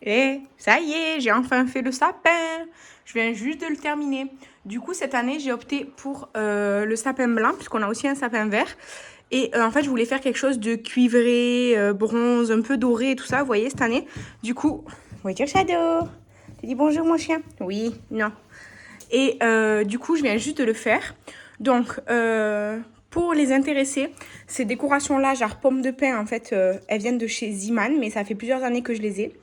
Et ça y est, j'ai enfin fait le sapin. Je viens juste de le terminer. Du coup, cette année, j'ai opté pour le sapin blanc, puisqu'on a aussi un sapin vert. Et en fait, je voulais faire quelque chose de cuivré, bronze, un peu doré et tout ça, vous voyez, cette année. Du coup, voiture Shadow. Tu dis bonjour, mon chien? Oui, non. Et du coup, je viens juste de le faire. Donc, pour les intéressés, ces décorations-là, genre pommes de pin, en fait, elles viennent de chez Ziman, mais ça fait plusieurs années que je les ai.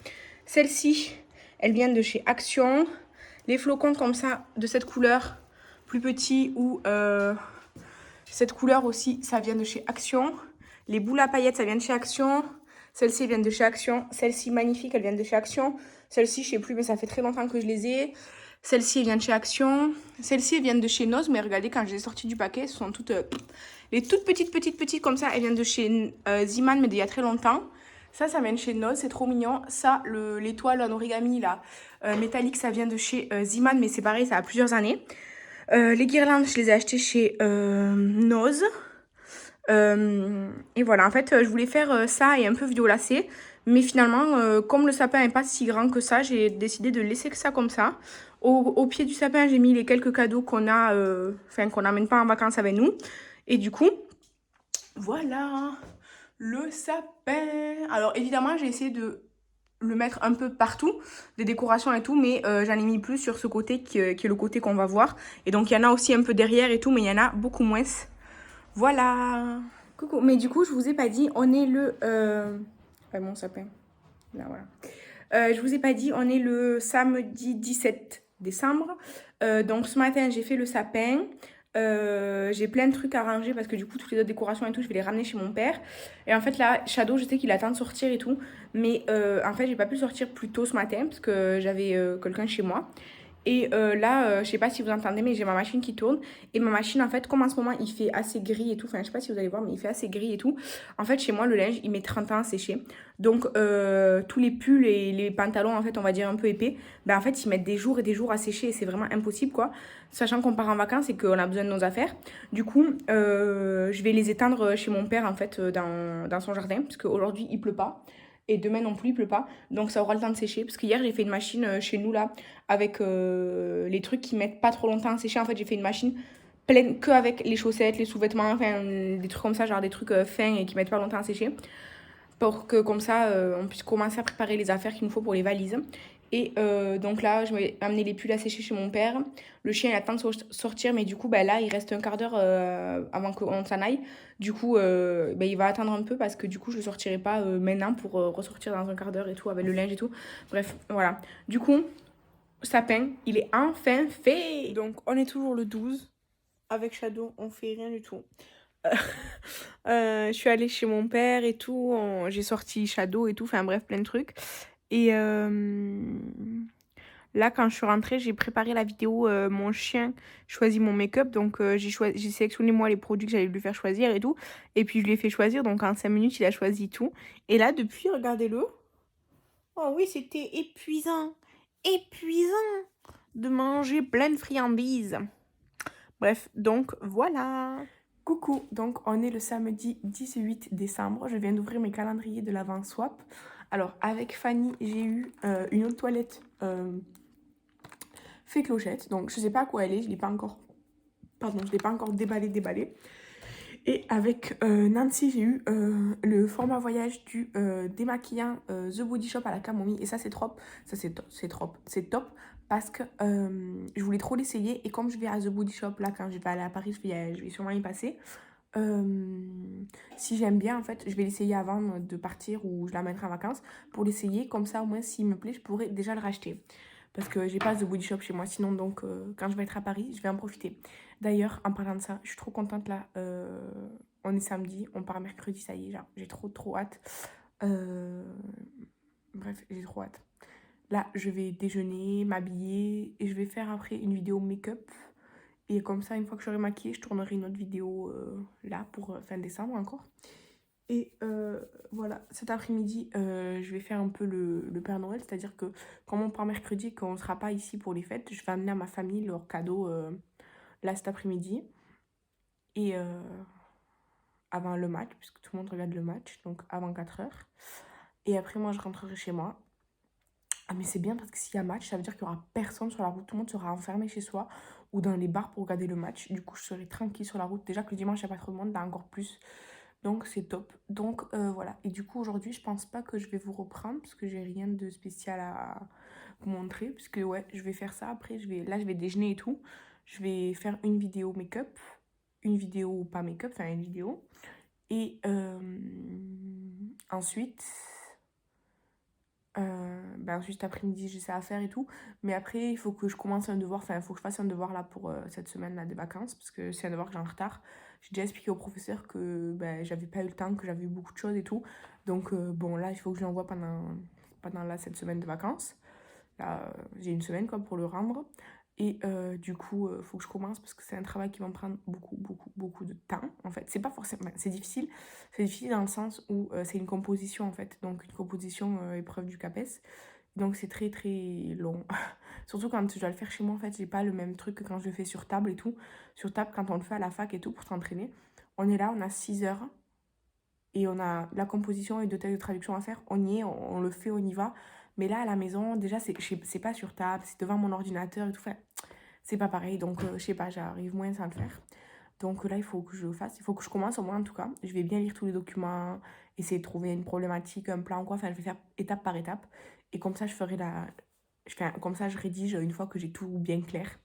Celles-ci, elles viennent de chez Action. Les flocons comme ça, de cette couleur, plus petits, ou cette couleur aussi, ça vient de chez Action. Les boules à paillettes, ça vient de chez Action. Celles-ci viennent de chez Action. Celles-ci, magnifiques, elles viennent de chez Action. Celles-ci, je sais plus, mais ça fait très longtemps que je les ai. Celles-ci, elles viennent de chez Action. Celles-ci, elles viennent de chez Noz, mais regardez, quand je les ai sorties du paquet, ce sont toutes... les toutes petites comme ça, elles viennent de chez Ziman, mais d'il y a très longtemps. Ça vient de chez Noz, c'est trop mignon. Ça, l'étoile en origami, là, métallique, ça vient de chez Ziman, mais c'est pareil, ça a plusieurs années. Les guirlandes, je les ai achetées chez Noz. Et voilà, en fait, je voulais faire ça et un peu violacé. Mais finalement, comme le sapin n'est pas si grand que ça, j'ai décidé de laisser que ça comme ça. Au pied du sapin, j'ai mis les quelques cadeaux qu'on a, enfin, qu'on n'amène pas en vacances avec nous. Et du coup, voilà le sapin. Alors évidemment, j'ai essayé de le mettre un peu partout, des décorations et tout, mais j'en ai mis plus sur ce côté qui est le côté qu'on va voir. Et donc, il y en a aussi un peu derrière et tout, mais il y en a beaucoup moins. Voilà. Coucou. Mais du coup, je vous ai pas dit, on est le... mon sapin. Là, voilà. Je vous ai pas dit, on est le samedi 17 décembre. Donc ce matin, j'ai fait le sapin. J'ai plein de trucs à ranger parce que du coup, toutes les autres décorations et tout, je vais les ramener chez mon père. Et en fait, là, Shadow, je sais qu'il attend de sortir et tout. Mais en fait, j'ai pas pu sortir plus tôt ce matin parce que j'avais quelqu'un chez moi. Et là, je sais pas si vous entendez, mais j'ai ma machine qui tourne. Et ma machine, en fait, comme en ce moment, il fait assez gris et tout. Enfin, je sais pas si vous allez voir, mais il fait assez gris et tout. En fait, chez moi, le linge, il met 30 ans à sécher. Donc, tous les pulls et les pantalons, en fait, on va dire un peu épais, ben, en fait, ils mettent des jours et des jours à sécher. Et c'est vraiment impossible, quoi. Sachant qu'on part en vacances et qu'on a besoin de nos affaires. Du coup, je vais les étendre chez mon père, en fait, dans son jardin. Parce qu'aujourd'hui, il pleut pas. Et demain non plus, il pleut pas. Donc, ça aura le temps de sécher. Parce qu'hier, j'ai fait une machine chez nous, là, avec les trucs qui mettent pas trop longtemps à sécher. En fait, j'ai fait une machine pleine que avec les chaussettes, les sous-vêtements, enfin des trucs comme ça, genre des trucs fins et qui mettent pas longtemps à sécher. Pour que comme ça, on puisse commencer à préparer les affaires qu'il nous faut pour les valises. Et donc là, je vais amener les pulls à sécher chez mon père. Le chien, il attend de sortir, mais du coup, bah, là, il reste un quart d'heure avant qu'on s'en aille. Du coup, bah, il va attendre un peu parce que du coup, je ne le sortirai pas maintenant pour ressortir dans un quart d'heure et tout, avec le linge et tout. Bref, voilà. Du coup, sapin, il est enfin fait. Donc, on est toujours le 12. Avec Shadow, on fait rien du tout. Je suis allée chez mon père et tout. J'ai sorti Shadow et tout. Enfin, bref, plein de trucs. Et là, quand je suis rentrée, j'ai préparé la vidéo mon chien choisit mon make-up. Donc, j'ai sélectionné moi les produits que j'allais lui faire choisir et tout. Et puis, je lui ai fait choisir. Donc, en 5 minutes, il a choisi tout. Et là, depuis, regardez-le. Oh oui, c'était épuisant. Épuisant de manger plein de friandises. Bref, donc voilà. Coucou, donc on est le samedi 18 décembre. Je viens d'ouvrir mes calendriers de l'Avent Swap. Alors, avec Fanny, j'ai eu une autre toilette fait clochette. Donc, je sais pas à quoi elle est, je l'ai pas encore. Pardon, je l'ai pas encore déballé. Et avec Nancy, j'ai eu le format voyage du démaquillant The Body Shop à la camomille. Et ça, c'est trop. Ça, c'est top. Parce que je voulais trop l'essayer. Et comme je vais à The Body Shop, là, quand je vais aller à Paris, je vais sûrement y passer. Si j'aime bien, en fait, je vais l'essayer avant de partir ou je la mettrai en vacances pour l'essayer. Comme ça, au moins, s'il me plaît, je pourrais déjà le racheter. Parce que j'ai pas The Body Shop chez moi. Sinon, donc, quand je vais être à Paris, je vais en profiter. D'ailleurs, en parlant de ça, je suis trop contente là. On est samedi, on part mercredi, ça y est, genre, j'ai trop hâte. Bref, j'ai trop hâte. Là, je vais déjeuner, m'habiller et je vais faire après une vidéo make-up. Et comme ça, une fois que je serai maquillée, je tournerai une autre vidéo là pour fin décembre encore. Et voilà, cet après-midi, je vais faire un peu le Père Noël. C'est-à-dire que comme on part mercredi et qu'on ne sera pas ici pour les fêtes, je vais amener à ma famille leurs cadeaux là cet après-midi. Et avant le match, puisque tout le monde regarde le match, donc avant 4 heures. Et après, moi, je rentrerai chez moi. Ah mais c'est bien parce que s'il y a match, ça veut dire qu'il y aura personne sur la route. Tout le monde sera enfermé chez soi ou dans les bars pour regarder le match. Du coup, je serai tranquille sur la route. Déjà que le dimanche, il n'y a pas trop de monde, là encore plus. Donc c'est top. Donc voilà. Et du coup, aujourd'hui, je pense pas que je vais vous reprendre parce que j'ai rien de spécial à vous montrer. Parce que ouais, je vais faire ça. Après, là, je vais déjeuner et tout. Je vais faire une vidéo make-up. Une vidéo pas make-up, enfin une vidéo. Et ensuite... ensuite, cet après-midi, j'ai ça à faire et tout. Mais après, il faut que je commence un devoir. Enfin, il faut que je fasse un devoir là pour cette semaine-là des vacances. Parce que c'est un devoir que j'ai en retard. J'ai déjà expliqué au professeur que j'avais pas eu le temps, que j'avais eu beaucoup de choses et tout. Donc, bon, là, il faut que je l'envoie pendant là, cette semaine de vacances. Là, j'ai une semaine quoi, pour le rendre. Et du coup, il faut que je commence parce que c'est un travail qui va me prendre beaucoup, beaucoup, beaucoup de temps. En fait, c'est pas forcément... c'est difficile. C'est difficile dans le sens où c'est une composition, en fait. Donc, une composition épreuve du CAPES. Donc, c'est très, très long. Surtout quand je dois le faire chez moi, en fait, j'ai pas le même truc que quand je le fais sur table et tout. Sur table, quand on le fait à la fac et tout, pour s'entraîner, on est là, on a 6 heures. Et on a la composition et deux textes de traduction à faire. On y est, on le fait, on y va. Mais là, à la maison, déjà, c'est pas sur table, c'est devant mon ordinateur et tout. Enfin, c'est pas pareil. Donc, je sais pas, j'arrive moins à le faire. Donc là, il faut que je le fasse. Il faut que je commence au moins, en tout cas. Je vais bien lire tous les documents, essayer de trouver une problématique, un plan, quoi. Enfin, je vais faire étape par étape. Et comme ça, comme ça, je rédige une fois que j'ai tout bien clair.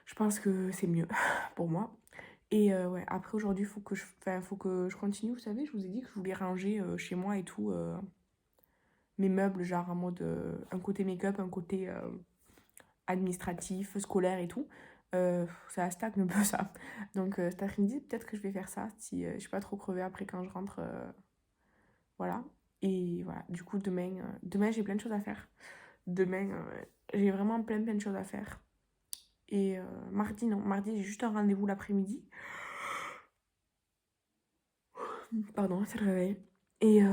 Je pense que c'est mieux pour moi. Et ouais, après aujourd'hui, faut que je continue. Vous savez, je vous ai dit que je voulais ranger chez moi et tout mes meubles, genre en mode un côté make-up, un côté administratif, scolaire et tout. Ça stagne un peu ça. Donc cet après-midi, peut-être que je vais faire ça si je suis pas trop crevée après quand je rentre. Voilà. Et voilà, du coup, demain j'ai plein de choses à faire. Demain, j'ai vraiment plein de choses à faire. Et mardi, non. Mardi, j'ai juste un rendez-vous l'après-midi. Pardon, c'est le réveil. Et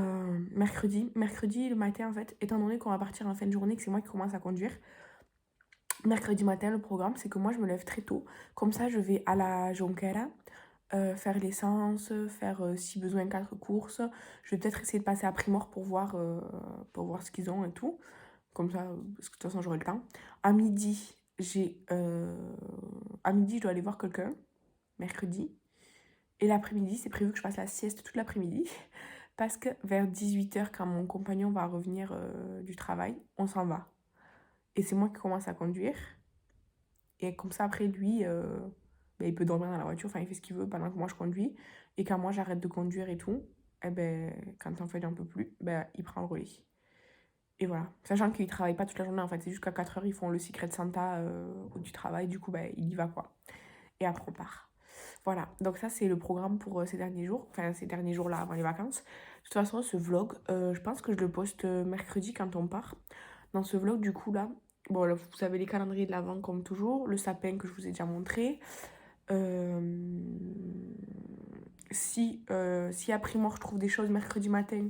mercredi le matin, en fait, étant donné qu'on va partir en fin de journée, que c'est moi qui commence à conduire, mercredi matin, le programme, c'est que moi, je me lève très tôt. Comme ça, je vais à la Jonquera, faire l'essence, faire, si besoin, 4 courses. Je vais peut-être essayer de passer à Primor pour voir ce qu'ils ont et tout. Comme ça, parce que de toute façon, j'aurai le temps. À midi, à midi, je dois aller voir quelqu'un, mercredi. Et l'après-midi, c'est prévu que je fasse la sieste toute l'après-midi. Parce que vers 18 h, quand mon compagnon va revenir du travail, on s'en va. Et c'est moi qui commence à conduire. Et comme ça, après, lui, il peut dormir dans la voiture. Enfin, il fait ce qu'il veut pendant que moi, je conduis. Et quand moi, j'arrête de conduire et tout, quand en fait, j'en peux plus, il prend le relais. Et voilà. Sachant qu'il travaille pas toute la journée, en fait. C'est jusqu'à 4 h, ils font le Secret Santa du travail. Du coup, il y va, quoi. Et après, on part. Voilà, donc ça c'est le programme pour ces derniers jours, enfin ces derniers jours là avant les vacances. De toute façon, ce vlog, je pense que je le poste mercredi quand on part. Dans ce vlog, du coup là, bon là, vous avez les calendriers de l'avant comme toujours, le sapin que je vous ai déjà montré. Si à Primor je trouve des choses mercredi matin,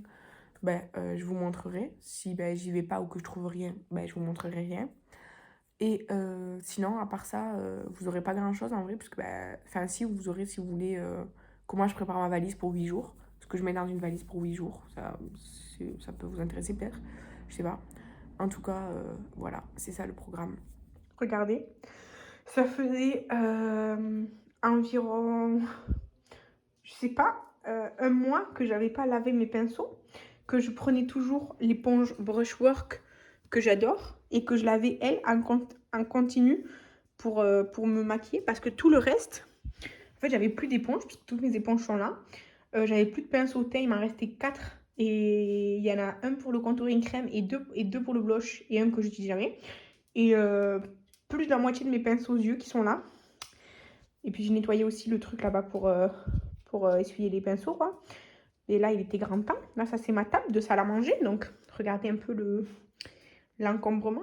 je vous montrerai. Si j'y vais pas ou que je trouve rien, je vous montrerai rien. Et sinon, à part ça, vous aurez pas grand chose en vrai, parce que, enfin, si vous aurez, si vous voulez, comment je prépare ma valise pour 8 jours, ce que je mets dans une valise pour 8 jours, ça peut vous intéresser peut-être, je sais pas. En tout cas, voilà, c'est ça le programme. Regardez, ça faisait environ, je sais pas, un mois que j'avais pas lavé mes pinceaux, que je prenais toujours l'éponge Brushwork que j'adore et que je lavais elle en continu pour me maquiller parce que tout le reste, en fait j'avais plus d'éponges parce que toutes mes éponges sont là. J'avais plus de pinceau teint, il m'en restait 4 et il y en a un pour le contouring crème et deux pour le blush et un que j'utilise jamais. Et plus de la moitié de mes pinceaux aux yeux qui sont là. Et puis j'ai nettoyé aussi le truc là-bas pour essuyer les pinceaux quoi. Et là il était grand temps. Là ça c'est ma table de salle à manger donc regardez un peu l'encombrement.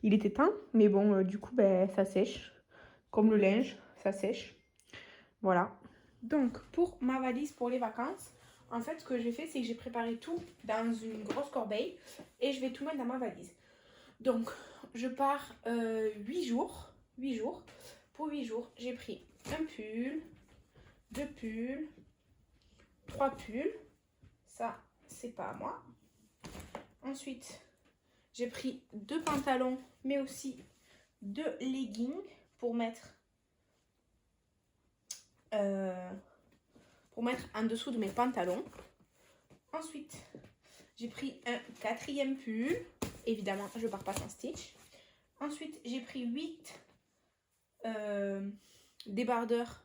Il était temps mais bon du coup ça sèche. Comme le linge, ça sèche. Voilà. Donc pour ma valise pour les vacances, en fait ce que j'ai fait c'est que j'ai préparé tout dans une grosse corbeille et je vais tout mettre dans ma valise. Donc je pars 8 jours. 8 jours. Pour 8 jours, j'ai pris un pull, 2 pulls, 3 pulls. Ça, c'est pas à moi. Ensuite, J'ai pris 2 pantalons, mais aussi 2 leggings pour mettre en dessous de mes pantalons. Ensuite, j'ai pris un 4e pull. Évidemment, je pars pas sans Stitch. Ensuite, j'ai pris 8 débardeurs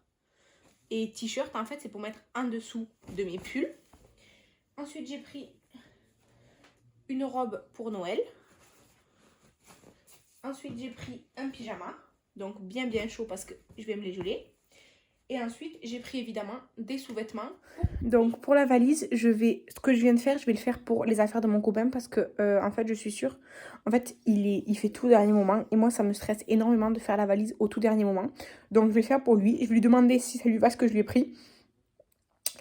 et t-shirts. En fait, c'est pour mettre en dessous de mes pulls. Ensuite, j'ai pris une robe pour Noël. Ensuite, j'ai pris un pyjama. Donc, bien chaud parce que je vais me les geler. Et ensuite, j'ai pris évidemment des sous-vêtements. Donc, pour la valise, ce que je viens de faire, je vais le faire pour les affaires de mon copain parce que, en fait, je suis sûre, en fait, il fait tout au dernier moment. Et moi, ça me stresse énormément de faire la valise au tout dernier moment. Donc, je vais le faire pour lui. Je vais lui demander si ça lui va ce que je lui ai pris.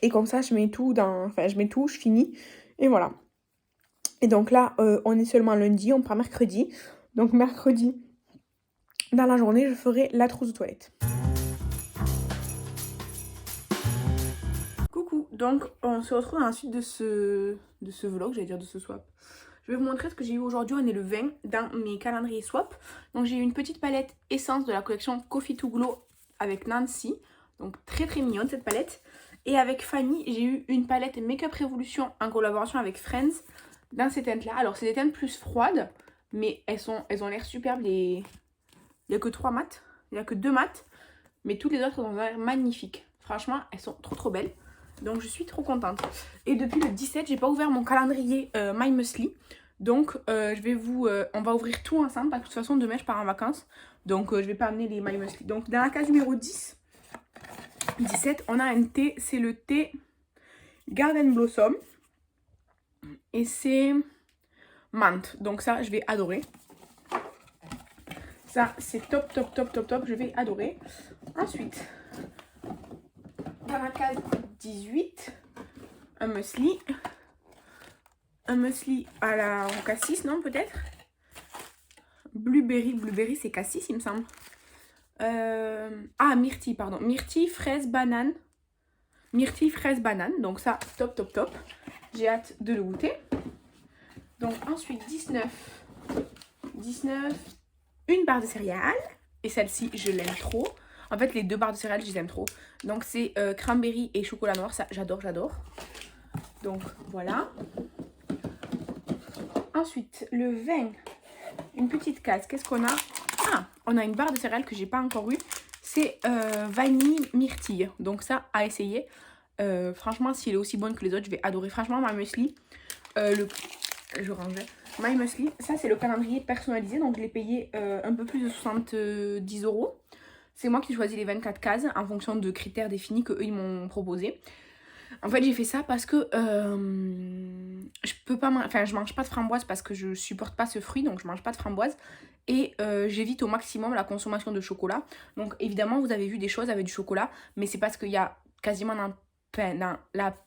Et comme ça, je mets tout, je finis. Et voilà. Et donc là, on est seulement lundi, on part mercredi. Donc, mercredi, dans la journée, je ferai la trousse de toilette. Donc, on se retrouve dans la suite de ce vlog, j'allais dire de ce swap. Je vais vous montrer ce que j'ai eu aujourd'hui. On est le 20 dans mes calendriers swap. Donc, j'ai eu une petite palette essence de la collection Coffee to Glow avec Nancy. Donc, très mignonne cette palette. Et avec Fanny, j'ai eu une palette Make-up Revolution en collaboration avec Friends dans ces teintes-là. Alors, c'est des teintes plus froides, mais elles ont l'air superbes. Il n'y a que 3 mats. Il n'y a que 2 mats. Mais toutes les autres ont l'air magnifiques. Franchement, elles sont trop belles. Donc je suis trop contente. Et depuis le 17, j'ai pas ouvert mon calendrier My Musli. Donc on va ouvrir tout ensemble parce que de toute façon demain je pars en vacances. Donc je vais pas amener les My Musli. Donc dans la case numéro 17, on a un thé. C'est le thé Garden Blossom. Et c'est menthe. Donc ça je vais adorer. Ça c'est top. Je vais adorer. Ensuite, dans la case 18, un muesli à la cassis, non peut-être blueberry c'est cassis il me semble. Myrtille, pardon, myrtille, fraise, banane, donc ça top, j'ai hâte de le goûter. Donc ensuite 19, une barre de céréales, et celle-ci je l'aime trop. En fait, les 2 barres de céréales, je les aime trop. Donc, c'est cranberry et chocolat noir. Ça, j'adore. Donc, voilà. Ensuite, le 20. Une petite case. Qu'est-ce qu'on a? On a une barre de céréales que j'ai pas encore eue. C'est vanille myrtille. Donc, ça, à essayer. Franchement, s'il est aussi bonne que les autres, je vais adorer. Franchement, My Musli. Je rangeais. My Musli, ça, c'est le calendrier personnalisé. Donc, je l'ai payé un peu plus de 70 €. C'est moi qui choisis les 24 cases en fonction de critères définis qu'eux ils m'ont proposé. En fait, j'ai fait ça parce que je mange pas de framboise parce que je supporte pas ce fruit, donc je mange pas de framboise. Et j'évite au maximum la consommation de chocolat. Donc évidemment, vous avez vu des choses avec du chocolat, mais c'est parce qu'il y a quasiment dans la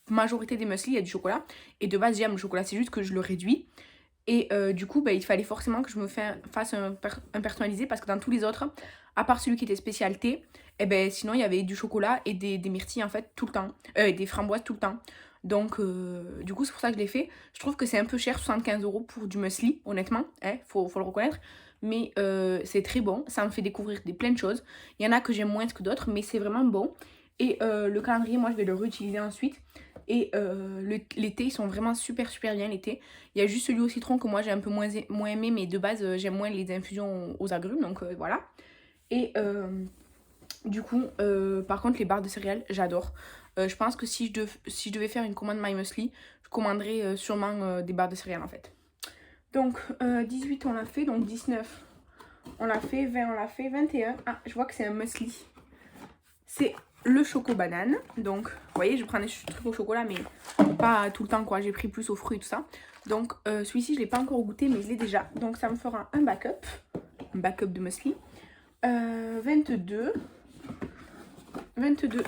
majorité des muesli, il y a du chocolat. Et de base, j'aime le chocolat, c'est juste que je le réduis. Et du coup, il fallait forcément que je me fasse un personnalisé parce que dans tous les autres, à part celui qui était spécialité, sinon il y avait du chocolat et des myrtilles en fait tout le temps, des framboises tout le temps. Donc du coup c'est pour ça que je l'ai fait. Je trouve que c'est un peu cher, 75 € pour du muesli, honnêtement, faut le reconnaître. Mais c'est très bon, ça me fait découvrir plein de choses. Il y en a que j'aime moins que d'autres, mais c'est vraiment bon. Et le calendrier, moi je vais le réutiliser ensuite. Et les thés, ils sont vraiment super bien les thés. Il y a juste celui au citron que moi j'ai un peu moins aimé, mais de base j'aime moins les infusions aux agrumes, donc voilà. Et du coup, par contre les barres de céréales, j'adore. Je pense que si je devais faire une commande My Musli, je commanderais sûrement des barres de céréales en fait. Donc 18 on l'a fait, donc 19 on l'a fait, 20 on l'a fait, 21. Je vois que c'est un muesli. C'est le choco banane. Donc, vous voyez, je prends des trucs au chocolat, mais pas tout le temps, quoi. J'ai pris plus aux fruits et tout ça. Donc, celui-ci, je ne l'ai pas encore goûté, mais je l'ai déjà. Donc, ça me fera un backup. Un backup de muesli. 22,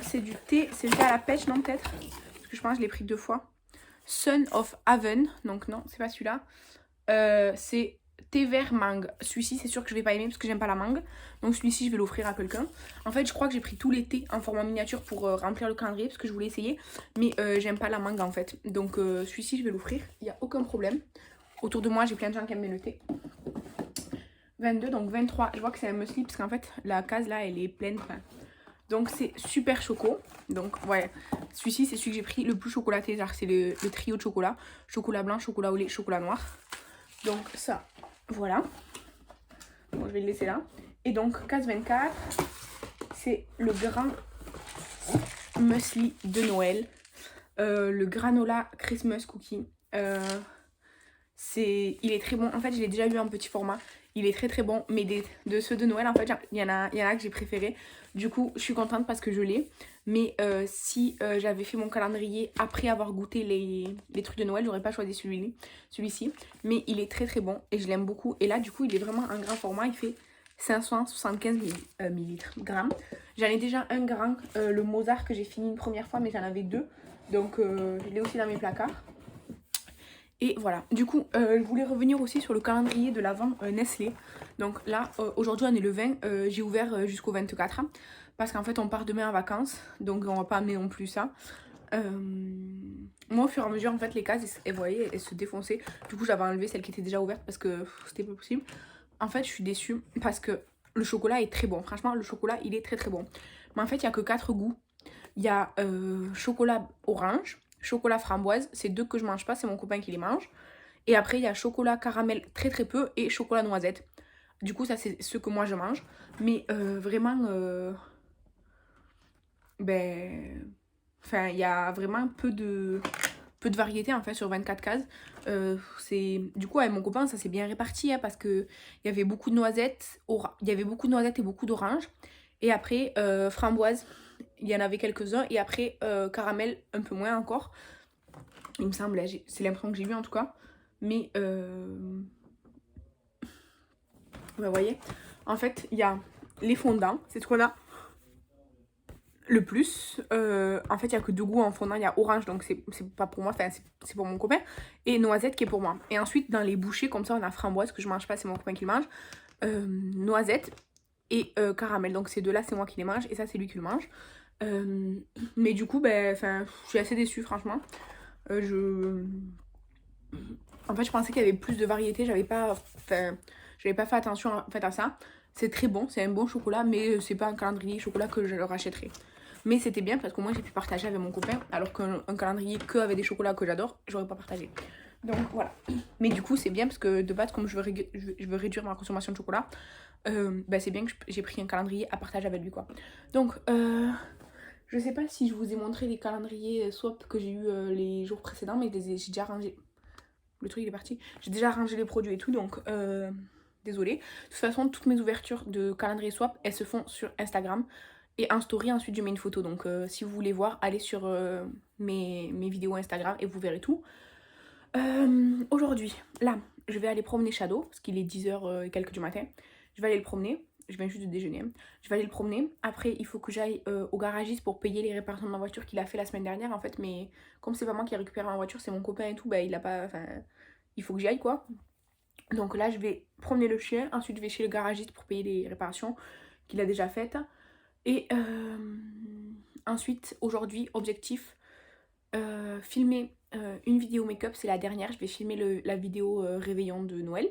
c'est du thé. C'est le thé à la pêche, non, peut-être? Parce que je pense que je l'ai pris 2 fois. Son of Haven. Donc, non, c'est pas celui-là. C'est thé vert mangue. Celui-ci, c'est sûr que je vais pas aimer parce que j'aime pas la mangue. Donc celui-ci, je vais l'offrir à quelqu'un. En fait, je crois que j'ai pris tous les thés en format miniature pour remplir le calendrier parce que je voulais essayer. Mais j'aime pas la mangue en fait. Donc celui-ci, je vais l'offrir. Il n'y a aucun problème. Autour de moi, j'ai plein de gens qui aiment bien le thé. 22, donc 23, je vois que c'est un muesli parce qu'en fait, la case là, elle est pleine. Enfin, donc c'est super choco. Donc ouais, celui-ci, c'est celui que j'ai pris le plus chocolaté. C'est le trio de chocolat. Chocolat blanc, chocolat au lait, chocolat noir. Donc ça, voilà. Bon, je vais le laisser là. Et donc, case 24, c'est le grand muesli de Noël. Le granola Christmas cookie. Il est très bon. En fait, je l'ai déjà eu en petit format. Il est très très bon. Mais de ceux de Noël, en fait, il y en a que j'ai préféré. Du coup, je suis contente parce que je l'ai. Mais si j'avais fait mon calendrier après avoir goûté les trucs de Noël, j'aurais pas choisi celui-ci. Mais il est très très bon et je l'aime beaucoup. Et là, du coup, il est vraiment un grand format. Il fait 575 grammes. J'en ai déjà un grand, le Mozart que j'ai fini une première fois, mais j'en avais deux. Donc, je l'ai aussi dans mes placards. Et voilà, du coup, je voulais revenir aussi sur le calendrier de l'Avent Nestlé. Donc là, aujourd'hui on est le 20, j'ai ouvert jusqu'au 24. Parce qu'en fait, on part demain en vacances, donc on va pas amener non plus ça. Moi, au fur et à mesure, en fait, les cases, vous voyez, elles se défonçaient. Du coup, j'avais enlevé celle qui était déjà ouverte parce que c'était pas possible. En fait, je suis déçue parce que le chocolat est très bon. Franchement, le chocolat, il est très très bon. Mais en fait, il n'y a que 4 goûts. Il y a chocolat orange, chocolat framboise, c'est deux que je mange pas, c'est mon copain qui les mange. Et après, il y a chocolat caramel très très peu et chocolat noisette. Du coup, ça, c'est ce que moi je mange. Mais vraiment, ben... Enfin, il y a vraiment peu de variété en fait sur 24 cases. Du coup, avec mon copain, ça s'est bien réparti hein, parce que il y avait beaucoup de noisettes, il y avait beaucoup de noisettes et beaucoup d'oranges. Et après, framboise, il y en avait quelques-uns. Et après, caramel, un peu moins encore. Il me semble, c'est l'impression que j'ai eu en tout cas. Mais, vous voyez, en fait, il y a les fondants, c'est ce qu'on a le plus. En fait, il n'y a que deux goûts en fondant. Il y a orange, donc c'est pas pour moi, enfin, c'est pour mon copain. Et noisette qui est pour moi. Et ensuite, dans les bouchées, comme ça, on a framboise que je mange pas, c'est mon copain qui le mange. Noisette et caramel. Donc ces deux-là, c'est moi qui les mange. Et ça, c'est lui qui le mange. Mais du coup, ben, je suis assez déçue, franchement. En fait, je pensais qu'il y avait plus de variété. J'avais pas fait attention en fait, à ça. C'est très bon, c'est un bon chocolat, mais c'est pas un calendrier chocolat que je leur achèterai. Mais c'était bien parce qu'au moins j'ai pu partager avec mon copain, alors qu'un calendrier que avec des chocolats que j'adore, j'aurais pas partagé. Donc voilà. Mais du coup, c'est bien parce que de base, comme je veux réduire ma consommation de chocolat, bah, c'est bien que j'ai pris un calendrier à partager avec lui, quoi. Donc, je sais pas si je vous ai montré les calendriers swap que j'ai eu les jours précédents, mais j'ai déjà rangé. Le truc il est parti. J'ai déjà rangé les produits et tout, donc désolée. De toute façon, toutes mes ouvertures de calendrier swap, elles se font sur Instagram. Et en story, ensuite je mets une photo. Donc si vous voulez voir, allez sur mes vidéos Instagram et vous verrez tout. Aujourd'hui, là, je vais aller promener Shadow, parce qu'il est 10h et quelques du matin. Je vais aller le promener. Je viens juste de déjeuner. Je vais aller le promener. Après, il faut que j'aille au garagiste pour payer les réparations de ma voiture qu'il a fait la semaine dernière. En fait, mais comme c'est pas moi qui ai récupéré ma voiture, c'est mon copain et tout, bah il a pas... Enfin, il faut que j'y aille, quoi. Donc là, je vais promener le chien. Ensuite, je vais chez le garagiste pour payer les réparations qu'il a déjà faites. Et ensuite, aujourd'hui, objectif, filmer une vidéo make-up. C'est la dernière. Je vais filmer la vidéo réveillon de Noël.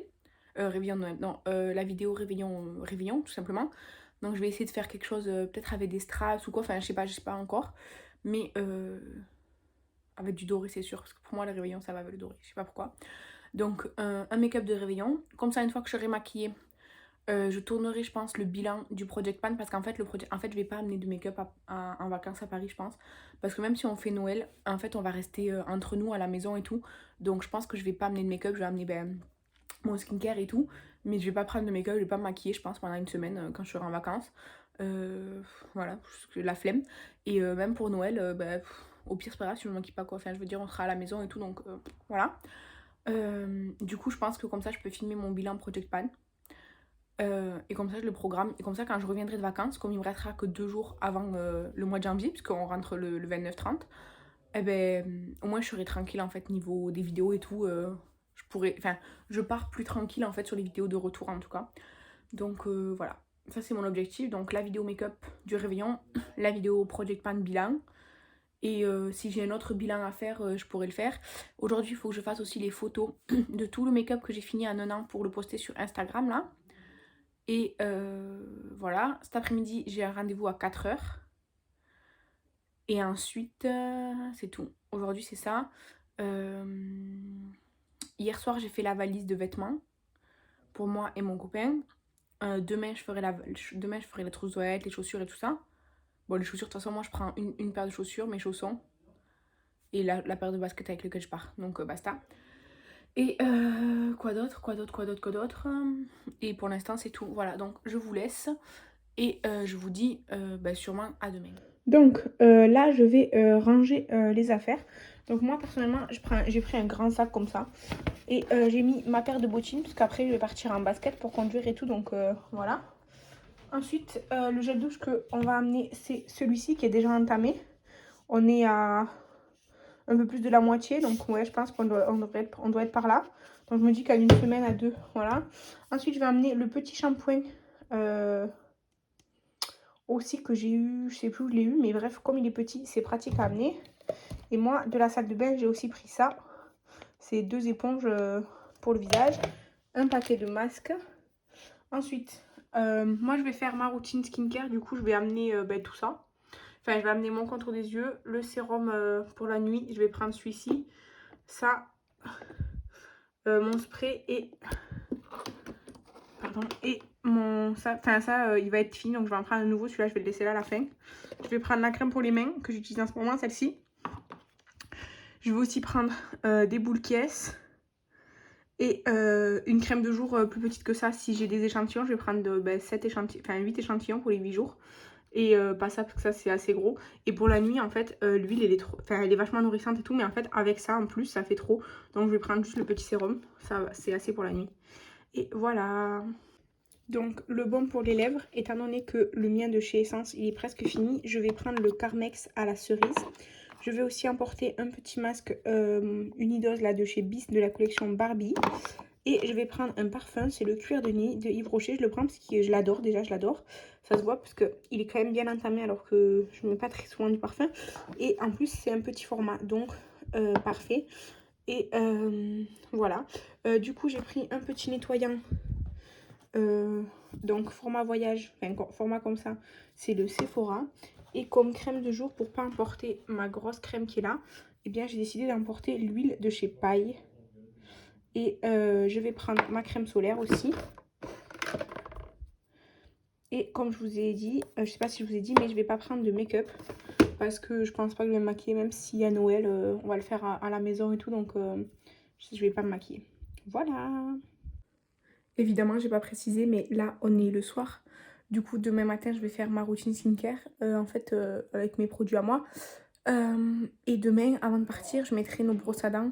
Réveillon de Noël, non, la vidéo réveillon, tout simplement. Donc je vais essayer de faire quelque chose, peut-être avec des strass ou quoi. Enfin, je sais pas encore. Mais avec du doré, c'est sûr. Parce que pour moi, le réveillon, ça va avec le doré. Je sais pas pourquoi. Donc un make-up de réveillon. Comme ça, une fois que je serai maquillée, je tournerai, je pense, le bilan du Project Pan. Parce qu'en fait, je vais pas amener de make-up en vacances à Paris, je pense. Parce que même si on fait Noël, en fait, on va rester entre nous à la maison et tout. Donc je pense que je vais pas amener de make-up. Je vais amener mon skincare et tout. Mais je vais pas prendre de make-up, je vais pas me maquiller, je pense, pendant une semaine quand je serai en vacances. Voilà, la flemme. Et même pour Noël, au pire, c'est pas grave si je me maquille pas, quoi. Enfin, je veux dire, on sera à la maison et tout, donc voilà. Du coup, je pense que comme ça, je peux filmer mon bilan Project Pan. Et comme ça, je le programme. Et comme ça, quand je reviendrai de vacances, comme il me restera que 2 jours avant le mois de janvier, puisqu'on rentre le 29-30, eh ben, au moins, je serai tranquille, en fait, niveau des vidéos et tout. Je pars plus tranquille, en fait, sur les vidéos de retour, en tout cas. Donc, voilà. Ça, c'est mon objectif. Donc, la vidéo make-up du réveillon, la vidéo Project Pan bilan. Et si j'ai un autre bilan à faire, je pourrais le faire. Aujourd'hui, il faut que je fasse aussi les photos de tout le make-up que j'ai fini en un an pour le poster sur Instagram là. Et voilà, cet après-midi, j'ai un rendez-vous à 4 heures. Et ensuite, c'est tout. Aujourd'hui, c'est ça. Hier soir, j'ai fait la valise de vêtements pour moi et mon copain. Demain, je ferai la trousse de toilette, les chaussures et tout ça. Bon, les chaussures, de toute façon, moi, je prends une paire de chaussures, mes chaussons. Et la paire de baskets avec lesquelles je pars. Donc, basta. Et quoi d'autre. Et pour l'instant, c'est tout. Voilà, donc je vous laisse. Et je vous dis sûrement à demain. Donc là, je vais ranger les affaires. Donc moi, personnellement, j'ai pris un grand sac comme ça. Et j'ai mis ma paire de bottines, parce qu'après, je vais partir en basket pour conduire et tout. Donc voilà. Ensuite, le gel douche qu'on va amener, c'est celui-ci qui est déjà entamé. On est à un peu plus de la moitié. Donc ouais, je pense qu'on doit être par là. Donc je me dis qu'à une semaine, à 2, voilà. Ensuite, je vais amener le petit shampoing aussi que j'ai eu, je sais plus où je l'ai eu, mais bref, comme il est petit, c'est pratique à amener. Et moi, de la salle de bain, j'ai aussi pris ça. C'est 2 éponges pour le visage, un paquet de masques. Ensuite, moi, je vais faire ma routine skincare. Du coup, je vais amener tout ça. Enfin, je vais amener mon contour des yeux, le sérum pour la nuit. Je vais prendre celui-ci, ça, mon spray et... Pardon. Et il va être fini, donc je vais en prendre un nouveau. Celui-là, je vais le laisser là à la fin. Je vais prendre la crème pour les mains que j'utilise en ce moment, celle-ci. Je vais aussi prendre des boules caisses et une crème de jour plus petite que ça. Si j'ai des échantillons, je vais prendre 8 échantillons pour les 8 jours. Et pas ça, parce que ça, c'est assez gros. Et pour la nuit, en fait, l'huile, elle est vachement nourrissante et tout. Mais en fait, avec ça, en plus, ça fait trop. Donc, je vais prendre juste le petit sérum. Ça, c'est assez pour la nuit. Et voilà. Donc le baume pour les lèvres, étant donné que le mien de chez Essence il est presque fini, je vais prendre le Carmex à la cerise. Je vais aussi emporter un petit masque Unidose là de chez Bis de la collection Barbie. Et je vais prendre un parfum, c'est le cuir de nuit de Yves Rocher. Je le prends parce que je l'adore déjà, je l'adore. Ça se voit parce qu'il est quand même bien entamé alors que je ne mets pas très souvent du parfum. Et en plus c'est un petit format, donc parfait. Et voilà. Du coup j'ai pris un petit nettoyant. Donc format voyage, enfin format comme ça, c'est le Sephora. Et comme crème de jour, pour pas emporter ma grosse crème qui est là, eh bien j'ai décidé d'emporter l'huile de chez Paille. Et je vais prendre ma crème solaire aussi. Et comme je vous ai dit, je sais pas si je vous ai dit, mais je vais pas prendre de make-up. Parce que je pense pas que je vais me maquiller, même si à Noël, on va le faire à la maison et tout. Donc je vais pas me maquiller. Voilà. Évidemment, j'ai pas précisé, mais là, on est le soir. Du coup, demain matin, je vais faire ma routine skincare, avec mes produits à moi. Et demain, avant de partir, je mettrai nos brosses à dents.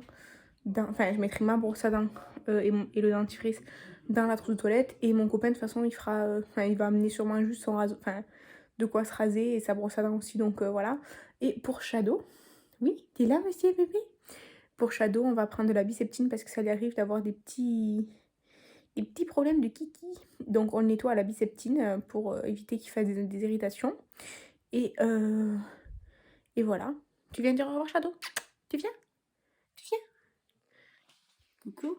Je mettrai ma brosse à dents et le dentifrice dans la trousse de toilette. Et mon copain, de toute façon, il va amener sûrement juste son rasoir, de quoi se raser et sa brosse à dents aussi. Donc voilà. Et pour Shadow, oui, t'es là, monsieur bébé? Pour Shadow, on va prendre de la biceptine parce que ça lui arrive d'avoir des petits problèmes de kiki. Donc on le nettoie à la biceptine pour éviter qu'il fasse des irritations. Et voilà. Tu viens dire au revoir, Shadow? Tu viens? Coucou.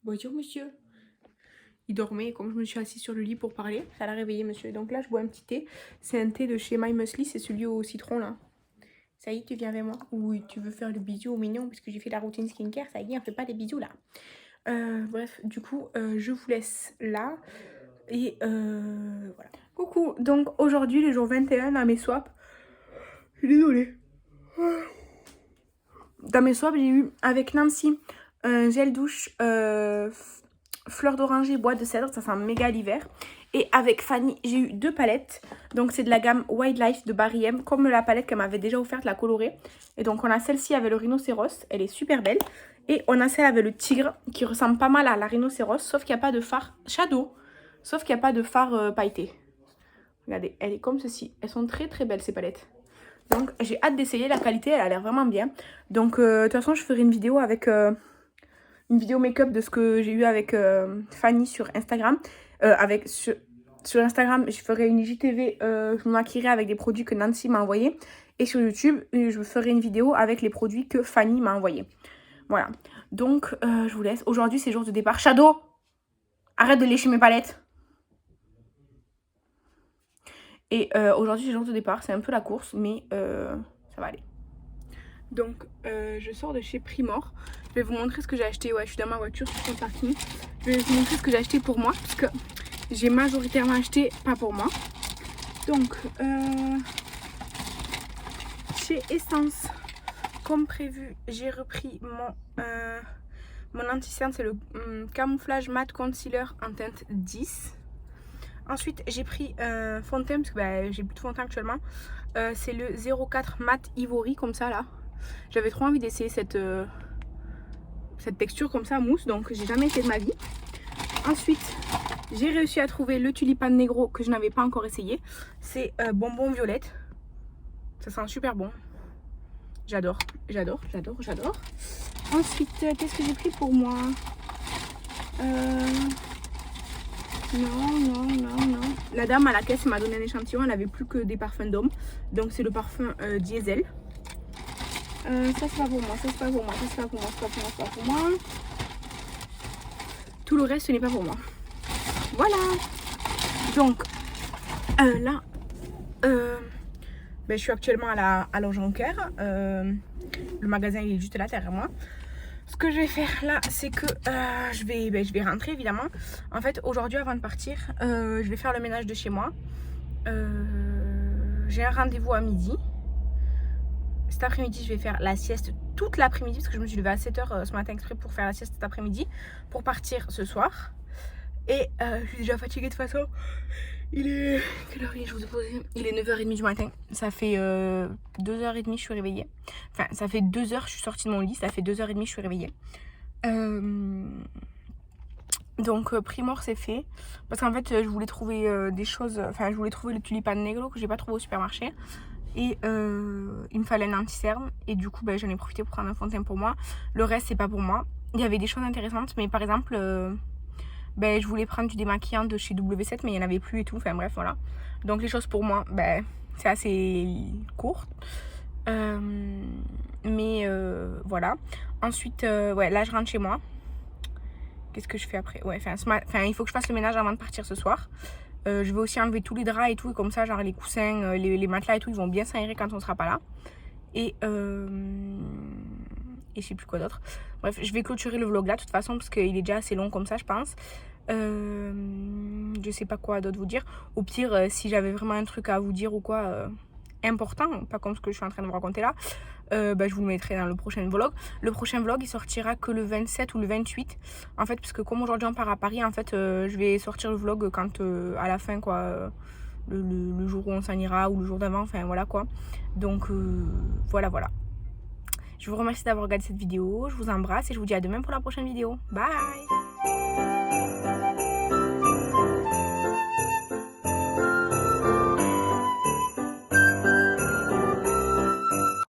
Bonjour, monsieur. Il dormait, comme je me suis assise sur le lit pour parler, ça l'a réveillé, monsieur. Donc là, je bois un petit thé. C'est un thé de chez My Muesli, c'est celui au citron, là. Ça y est, tu viens avec moi? Ou tu veux faire le bisou au mignon, puisque j'ai fait la routine skincare, ça y est, on fait pas des bisous, là. Bref, du coup, je vous laisse là. Et voilà. Coucou, donc aujourd'hui, le jour 21, dans mes swaps, je suis désolée. Dans mes swaps, j'ai eu avec Nancy un gel douche fleur d'oranger bois de cèdre, ça sent méga l'hiver. Et avec Fanny, j'ai eu 2 palettes. Donc c'est de la gamme Wildlife de Barry M, comme la palette qu'elle m'avait déjà offerte, la colorée. Et donc on a celle-ci avec le rhinocéros, elle est super belle. Et on a celle avec le tigre, qui ressemble pas mal à la rhinocéros, sauf qu'il n'y a pas de fard shadow. Sauf qu'il n'y a pas de fard pailleté. Regardez, elle est comme ceci. Elles sont très très belles ces palettes. Donc j'ai hâte d'essayer, la qualité elle a l'air vraiment bien. Donc de toute façon je ferai une vidéo avec une vidéo make-up de ce que j'ai eu avec Fanny sur Instagram. Sur Instagram je ferai une IGTV, je me maquillerai avec des produits que Nancy m'a envoyés. Et sur YouTube, je ferai une vidéo avec les produits que Fanny m'a envoyés. Voilà. Donc, je vous laisse. Aujourd'hui, c'est jour de départ. Shadow, arrête de lécher mes palettes. Et aujourd'hui, c'est jour de départ. C'est un peu la course, mais ça va aller. Donc, je sors de chez Primor. Je vais vous montrer ce que j'ai acheté. Ouais, je suis dans ma voiture, sur le parking. Je vais vous montrer ce que j'ai acheté pour moi, parce que j'ai majoritairement acheté pas pour moi. Donc, chez Essence, comme prévu, j'ai repris mon anti-cerne, c'est le camouflage matte concealer en teinte 10. Ensuite, j'ai pris fond de teint, parce que j'ai plus de fond de teint actuellement. C'est le 04 matte ivory, comme ça là. J'avais trop envie d'essayer cette texture comme ça, mousse, donc j'ai jamais essayé de ma vie. Ensuite, j'ai réussi à trouver le tulipan negro que je n'avais pas encore essayé. C'est bonbon violette. Ça sent super bon. J'adore, j'adore, j'adore, j'adore. Ensuite, qu'est-ce que j'ai pris pour moi? Non. La dame à la caisse m'a donné un échantillon. Elle n'avait plus que des parfums d'homme. Donc c'est le parfum Diesel. Ça c'est pas pour moi, ça c'est pas pour moi, ça c'est pas pour moi, c'est pas pour moi, c'est pas pour moi. Tout le reste ce n'est pas pour moi. Voilà. Donc là, je suis actuellement à l'Anjonker. Le magasin il est juste là derrière moi. Ce que je vais faire là, c'est que je vais rentrer évidemment. En fait, aujourd'hui avant de partir, je vais faire le ménage de chez moi. J'ai un rendez-vous à midi. Cet après-midi, je vais faire la sieste toute l'après-midi parce que je me suis levée à 7 h ce matin exprès pour faire la sieste cet après-midi pour partir ce soir. Et je suis déjà fatiguée de toute façon. Il est... Quelle heure je vous ai posé? Il est 9h30 du matin. Ça fait 2h30 je suis réveillée. Enfin, ça fait 2 heures je suis sortie de mon lit. Ça fait 2h30 je suis réveillée. Donc Primor c'est fait. Parce qu'en fait je voulais trouver des choses... Enfin je voulais trouver le tulipan negro que j'ai pas trouvé au supermarché. Et il me fallait un anti-cerne. Et du coup j'en ai profité pour prendre un fond de teint pour moi. Le reste c'est pas pour moi. Il y avait des choses intéressantes. Mais par exemple... je voulais prendre du démaquillant de chez W7 mais il n'y en avait plus et tout, enfin bref voilà. Donc les choses pour moi, c'est assez court. Voilà. Ensuite, là je rentre chez moi. Qu'est-ce que je fais après? Il faut que je fasse le ménage avant de partir ce soir. Je vais aussi enlever tous les draps et tout, et comme ça, genre les coussins, les matelas et tout, ils vont bien s'aérer quand on sera pas là. Et je sais plus quoi d'autre. Bref, je vais clôturer le vlog là de toute façon parce qu'il est déjà assez long comme ça je pense. Je sais pas quoi d'autre vous dire. Au pire, si j'avais vraiment un truc à vous dire ou quoi important, pas comme ce que je suis en train de vous raconter là, je vous le mettrai dans le prochain vlog. Le prochain vlog il sortira que le 27 ou le 28 en fait, parce que comme aujourd'hui on part à Paris en fait, je vais sortir le vlog quand à la fin quoi, le jour où on s'en ira ou le jour d'avant, enfin voilà quoi. Donc voilà. Je vous remercie d'avoir regardé cette vidéo, je vous embrasse et je vous dis à demain pour la prochaine vidéo. Bye.